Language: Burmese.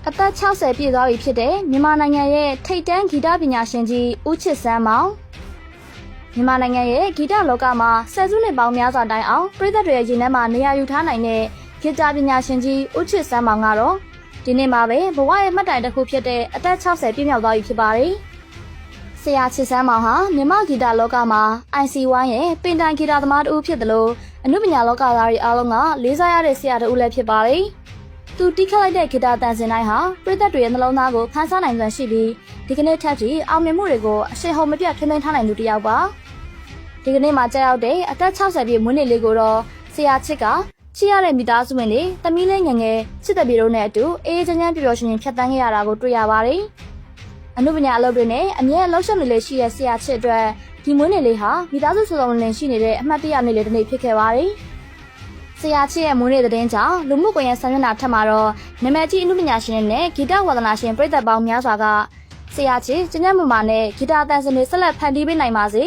အသက်60ပြည့်သွားပြီဖြစ်တဲ့မြန်မာနိုင်ငံရဲ့ထိပ်တန်းဂီတပညာရှင်ကြီးဦးချစ်စန်းမောင်မြန်မာနိုင်ငံရဲ့ဂီတလောကမှာဆယ်စုနှစ်ပေါင်းများစွာတိုင်အောင်ပြည်သက်တွေရဲ့ရင်ထဲမှာနေရာယူထားနိုင်တဲ့ဂီတပညာရှင်ကြီးဦးချစ်စန်းမောင်ကတော့ဒီနေ့မှာပဲဘဝရဲ့မှတ်တိုင်တစ်ခုဖြစ်တဲ့အသက်60ပြည့်မြောက်သွားပြီဖြစ်ပါတယ်။ဆရာချစ်စန်းမောင်ဟာမြန်မာဂီတလောကမှာ IC1 ရဲ့ပင်တိုင်ဂီတသမားတဦးဖြစ်တယ်လို့အနုပညာလောကသားတွေအားလုံးကလေးစားရတဲ့ဆရာတဦးလည်းဖြစ်ပါတယ်။သူတီးခတ်လိုက်တဲ့ဂီတတန်စင်တိုင်းဟာပြည်သက်တွေရဲ့နှလုံးသားကိုခန်းစားနိုင်စွမ်းရှိပြီးဒီကနေ့ထက်ထိအောင်မြင်မှုတွေကိုအရှိန်ဟုန်မပြတ်ထိန်းသိမ်းထားနိုင်သူတစ်ယောက်ပါဒီကနေ့မှာကြောက်ရောက်တဲ့အသက်60ပြည့်မွေးနေ့လေးကိုတော့ဆရာချစ်ကချစ်ရတဲ့မိသားစုဝင်တွေသမီးလေးငယ်ငယ်ချစ်တဲ့ပြေတို့နဲ့အတူအေးအေးချမ်းချမ်းပျော်ပျော်ရွှင်ရွှင်ဖြတ်သန်းခဲ့ရတာကိုတွေ့ရပါတယ်အနုပညာအလုပ်တွေနဲ့အမြဲလှုပ်ရှားနေလေရှိတဲ့ဆရာချစ်အတွက်ဒီမွေးနေ့လေးဟာမိသားစုစုံလုံးလင်ရှိနေတဲ့အမှတ်တရနေ့လေးတစ်နေ့ဖြစ်ခဲ့ပါတယ်ဆရာချစ်ရဲ့မွေးနေ့သတင်းကြောင့်လူမှုကွန်ရက်ဆံမျက်နှာထက်မှာတော့နာမည်ကြီးအနုပညာရှင်တွေနဲ့ဂီတဝါသနာရှင်ပြည်သက်ပေါင်းများစွာကဆရာချစ်ကျဉ်းကျဉ်းမာမာနဲ့ဂီတအတန်စင်တွေဆက်လက်ဖန်တီးပေးနိုင်ပါစေ